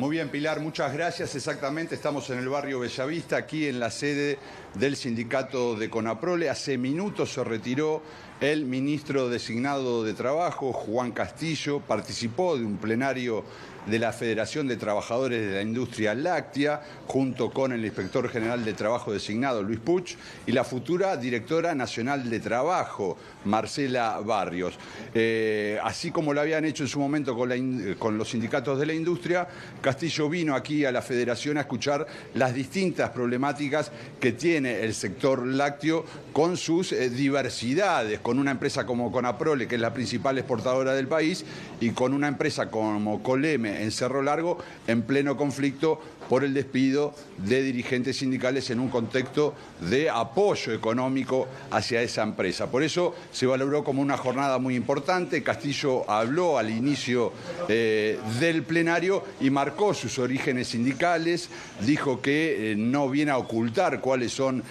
Muy bien, Pilar, muchas gracias. Exactamente, estamos en el barrio Bellavista, aquí en la sede del sindicato de Conaprole. Hace minutos se retiró el ministro designado de Trabajo, Juan Castillo, participó de un plenario de la Federación de Trabajadores de la Industria Láctea, junto con el inspector general de Trabajo designado, Luis Puch, y la futura directora nacional de Trabajo, Marcela Barrios. Así como lo habían hecho en su momento con los sindicatos de la industria, Castillo vino aquí a la Federación a escuchar las distintas problemáticas que tiene el sector lácteo con sus diversidades, con una empresa como Conaprole, que es la principal exportadora del país, y con una empresa como Coleme en Cerro Largo, en pleno conflicto por el despido de dirigentes sindicales en un contexto de apoyo económico hacia esa empresa. Por eso se valoró como una jornada muy importante. Castillo habló al inicio del plenario y marcó sus orígenes sindicales, dijo que no viene a ocultar cuáles son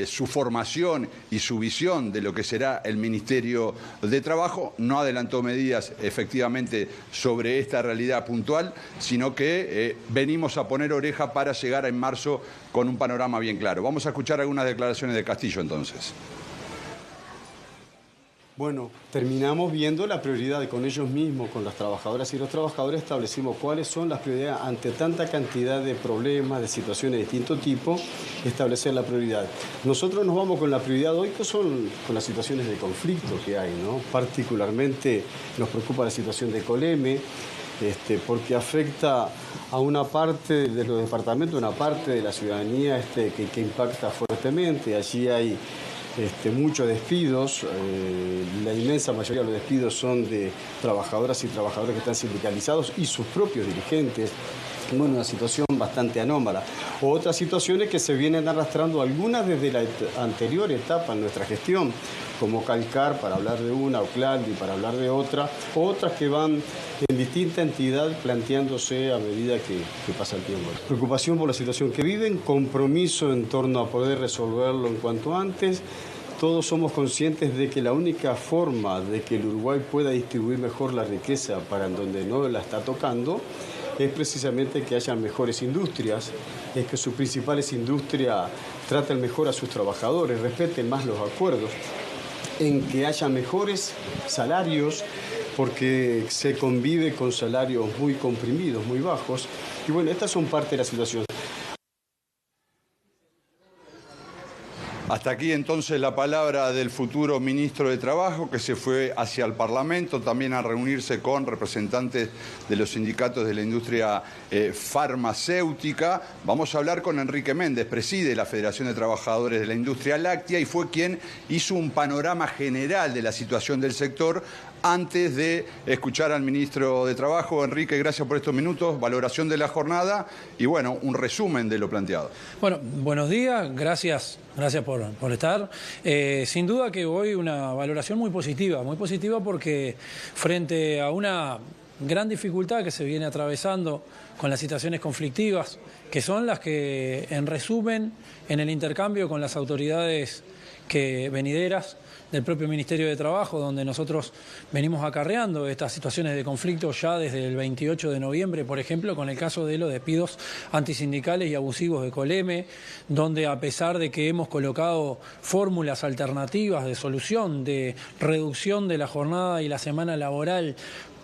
su formación y su visión de lo que será el Ministerio de Trabajo, no adelantó medidas efectivamente sobre esta realidad puntual, sino que venimos a poner oreja para llegar en marzo con un panorama bien claro. Vamos a escuchar algunas declaraciones de Castillo entonces. Bueno, terminamos viendo la prioridad con ellos mismos, con las trabajadoras y los trabajadores, establecimos cuáles son las prioridades ante tanta cantidad de problemas, de situaciones de distinto tipo, establecer la prioridad. Nosotros nos vamos con la prioridad hoy, que son con las situaciones de conflicto que hay, ¿no? Particularmente nos preocupa la situación de Coleme, porque afecta a una parte de los departamentos, una parte de la ciudadanía que impacta fuertemente. Allí hay muchos despidos, la inmensa mayoría de los despidos son de trabajadoras y trabajadores que están sindicalizados y sus propios dirigentes. Bueno, una situación bastante anómala. Otras situaciones que se vienen arrastrando, algunas desde la anterior etapa en nuestra gestión, como Calcar, para hablar de una, o Clandi, para hablar de otra, otras que van en distinta entidad planteándose a medida que pasa el tiempo. Preocupación por la situación que viven, compromiso en torno a poder resolverlo en cuanto antes. Todos somos conscientes de que la única forma de que el Uruguay pueda distribuir mejor la riqueza para en donde no la está tocando es precisamente que haya mejores industrias, es que sus principales industrias traten mejor a sus trabajadores, respeten más los acuerdos, en que haya mejores salarios, porque se convive con salarios muy comprimidos, muy bajos. Y bueno, estas son parte de la situación. Hasta aquí entonces la palabra del futuro ministro de Trabajo, que se fue hacia el Parlamento también a reunirse con representantes de los sindicatos de la industria farmacéutica. Vamos a hablar con Enrique Méndez, preside la Federación de Trabajadores de la Industria Láctea y fue quien hizo un panorama general de la situación del sector antes de escuchar al ministro de Trabajo. Enrique, gracias por estos minutos, valoración de la jornada y bueno, un resumen de lo planteado. Bueno, buenos días, gracias por estar. Sin duda que hoy una valoración muy positiva porque frente a una gran dificultad que se viene atravesando con las situaciones conflictivas, que son las que en resumen en el intercambio con las autoridades venideras del propio Ministerio de Trabajo, donde nosotros venimos acarreando estas situaciones de conflicto ya desde el 28 de noviembre, por ejemplo, con el caso de los despidos antisindicales y abusivos de Coleme, donde a pesar de que hemos colocado fórmulas alternativas de solución, de reducción de la jornada y la semana laboral,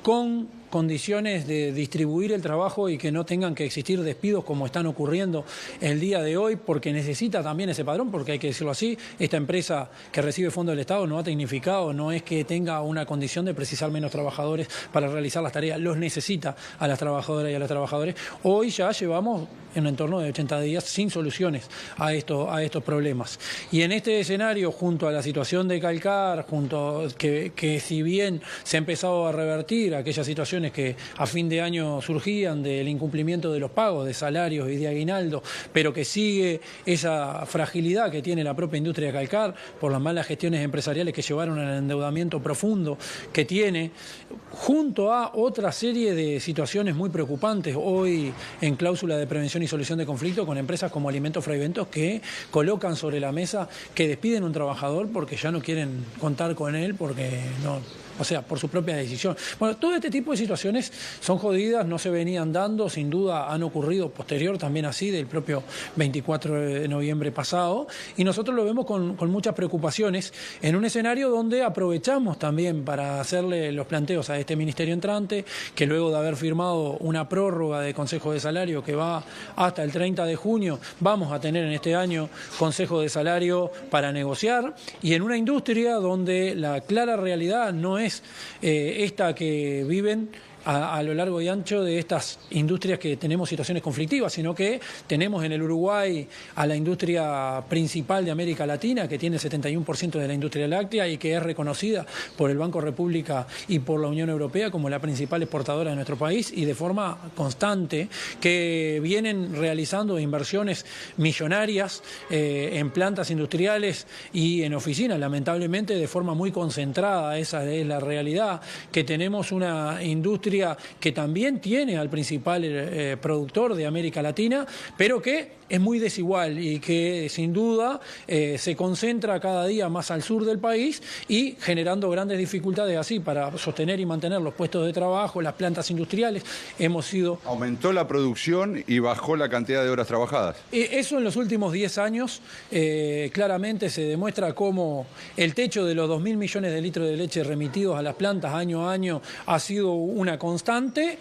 con condiciones de distribuir el trabajo y que no tengan que existir despidos como están ocurriendo el día de hoy, porque necesita también ese padrón, porque hay que decirlo así, esta empresa que recibe fondos del Estado no ha tecnificado, no es que tenga una condición de precisar menos trabajadores para realizar las tareas, los necesita a las trabajadoras y a los trabajadores. Hoy ya llevamos en un entorno de 80 días sin soluciones a estos problemas. Y en este escenario, junto a la situación de Calcar, junto que si bien se ha empezado a revertir aquellas situaciones que a fin de año surgían del incumplimiento de los pagos de salarios y de aguinaldo, pero que sigue esa fragilidad que tiene la propia industria de Calcar por las malas gestiones empresariales que llevaron al endeudamiento profundo que tiene, junto a otra serie de situaciones muy preocupantes hoy en cláusula de prevención y solución de conflicto con empresas como Alimentos Fraiventos que colocan sobre la mesa que despiden un trabajador porque ya no quieren contar con él porque o sea, por su propia decisión. Bueno, todo este tipo de situaciones son jodidas, no se venían dando, sin duda han ocurrido posterior también así, del propio 24 de noviembre pasado, y nosotros lo vemos con muchas preocupaciones en un escenario donde aprovechamos también para hacerle los planteos a este ministerio entrante, que luego de haber firmado una prórroga de Consejo de Salario que va hasta el 30 de junio, vamos a tener en este año Consejo de Salario para negociar, y en una industria donde la clara realidad no es esta que viven a lo largo y ancho de estas industrias que tenemos situaciones conflictivas, sino que tenemos en el Uruguay a la industria principal de América Latina, que tiene el 71% de la industria láctea y que es reconocida por el Banco República y por la Unión Europea como la principal exportadora de nuestro país, y de forma constante, que vienen realizando inversiones millonarias en plantas industriales y en oficinas, lamentablemente de forma muy concentrada. Esa es la realidad, que tenemos una industria que también tiene al principal productor de América Latina, pero que es muy desigual y que sin duda se concentra cada día más al sur del país y generando grandes dificultades así para sostener y mantener los puestos de trabajo, las plantas industriales. Aumentó la producción y bajó la cantidad de horas trabajadas. Eso en los últimos 10 años claramente se demuestra cómo el techo de los 2.000 millones de litros de leche remitidos a las plantas año a año ha sido una constante,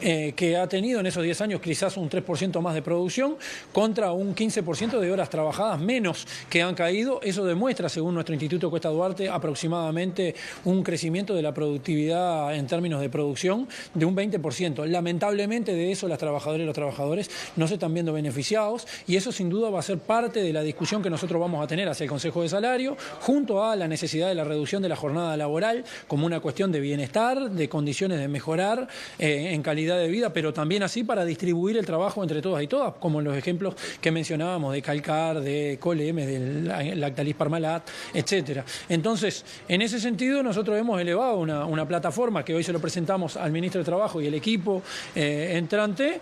que ha tenido en esos 10 años quizás un 3% más de producción contra un 15% de horas trabajadas menos que han caído. Eso demuestra, según nuestro Instituto Cuesta Duarte, aproximadamente un crecimiento de la productividad en términos de producción de un 20%. Lamentablemente de eso las trabajadoras y los trabajadores no se están viendo beneficiados, y eso sin duda va a ser parte de la discusión que nosotros vamos a tener hacia el Consejo de Salario, junto a la necesidad de la reducción de la jornada laboral como una cuestión de bienestar, de condiciones de mejorar en calidad de vida, pero también así para distribuir el trabajo entre todas y todas, como en los ejemplos que mencionábamos de Calcar, de Coleme, del Lactalis Parmalat, etcétera. Entonces, en ese sentido, nosotros hemos elevado una plataforma que hoy se lo presentamos al ministro de Trabajo y el equipo entrante,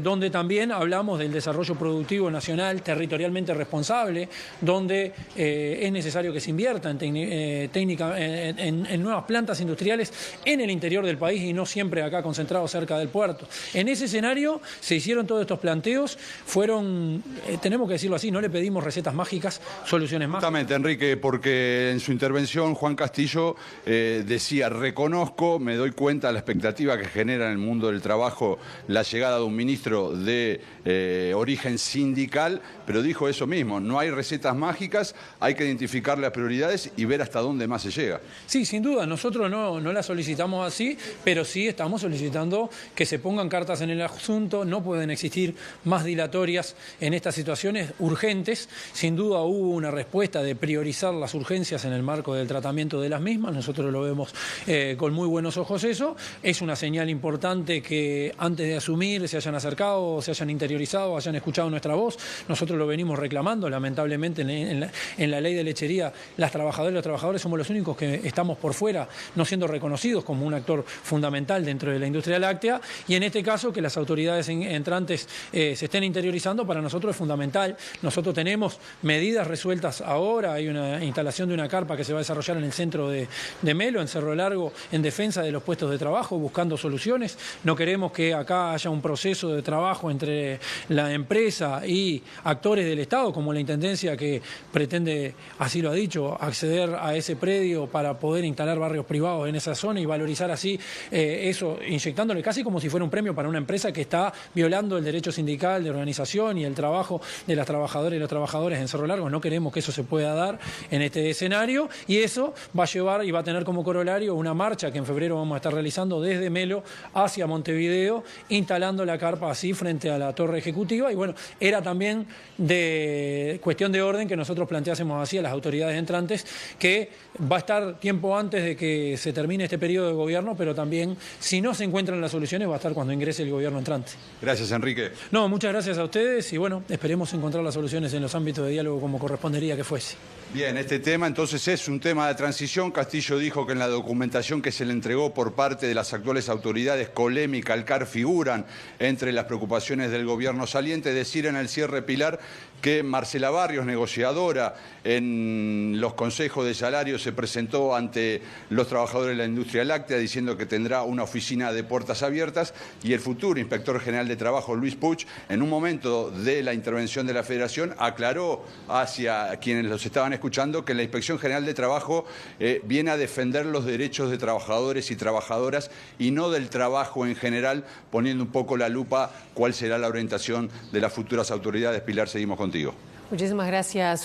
donde también hablamos del desarrollo productivo nacional territorialmente responsable, donde es necesario que se invierta en nuevas plantas industriales en el interior del país y no siempre acá concentrados cerca del puerto. En ese escenario se hicieron todos estos planteos, tenemos que decirlo así, no le pedimos recetas mágicas, soluciones mágicas. Justamente, Enrique, porque en su intervención Juan Castillo decía: reconozco, me doy cuenta de la expectativa que genera en el mundo del trabajo la llegada de un ministro de origen sindical, pero dijo eso mismo, no hay recetas mágicas, hay que identificar las prioridades y ver hasta dónde más se llega. Sí, sin duda, nosotros no la solicitamos así, pero sí estamos solicitando que se pongan cartas en el asunto. No pueden existir más dilatorias en estas situaciones urgentes. Sin duda hubo una respuesta de priorizar las urgencias en el marco del tratamiento de las mismas. Nosotros lo vemos con muy buenos ojos eso. Es una señal importante que antes de asumir se hayan acercado, se hayan interiorizado, hayan escuchado nuestra voz. Nosotros lo venimos reclamando. Lamentablemente en la ley de lechería las trabajadoras y los trabajadores somos los únicos que estamos por fuera, no siendo reconocidos como un actor fundamental dentro de la industria láctea, y en este caso que las autoridades entrantes se estén interiorizando para nosotros es fundamental. Nosotros tenemos medidas resueltas ahora, hay una instalación de una carpa que se va a desarrollar en el centro de Melo, en Cerro Largo, en defensa de los puestos de trabajo, buscando soluciones. No queremos que acá haya un proceso de trabajo entre la empresa y actores del Estado, como la Intendencia, que pretende, así lo ha dicho, acceder a ese predio para poder instalar barrios privados en esa zona y valorizar así eso, inyectándole casi como si fuera un premio para una empresa que está violando el derecho sindical de organización y el trabajo de las trabajadoras y los trabajadores en Cerro Largo. No queremos que eso se pueda dar en este escenario, y eso va a llevar y va a tener como corolario una marcha que en febrero vamos a estar realizando desde Melo hacia Montevideo, instalando la carpa así frente a la torre ejecutiva. Y bueno, era también de cuestión de orden que nosotros planteásemos así a las autoridades entrantes, que va a estar tiempo antes de que se termine este periodo de gobierno, pero también si no se encuentran las soluciones, soluciones va a estar cuando ingrese el gobierno entrante. Gracias, Enrique. No, muchas gracias a ustedes y bueno, esperemos encontrar las soluciones en los ámbitos de diálogo como correspondería que fuese. Bien, este tema entonces es un tema de transición. Castillo dijo que en la documentación que se le entregó por parte de las actuales autoridades, Colem y Calcar figuran entre las preocupaciones del gobierno saliente. Decir en el cierre, Pilar, que Marcela Barrios, negociadora en los consejos de salario, se presentó ante los trabajadores de la industria láctea diciendo que tendrá una oficina de puertas abiertas, y el futuro inspector general de trabajo, Luis Puig, en un momento de la intervención de la Federación, aclaró hacia quienes los estaban escuchando que la Inspección General de Trabajo viene a defender los derechos de trabajadores y trabajadoras y no del trabajo en general, poniendo un poco la lupa cuál será la orientación de las futuras autoridades. Pilar, seguimos contigo. Muchísimas gracias.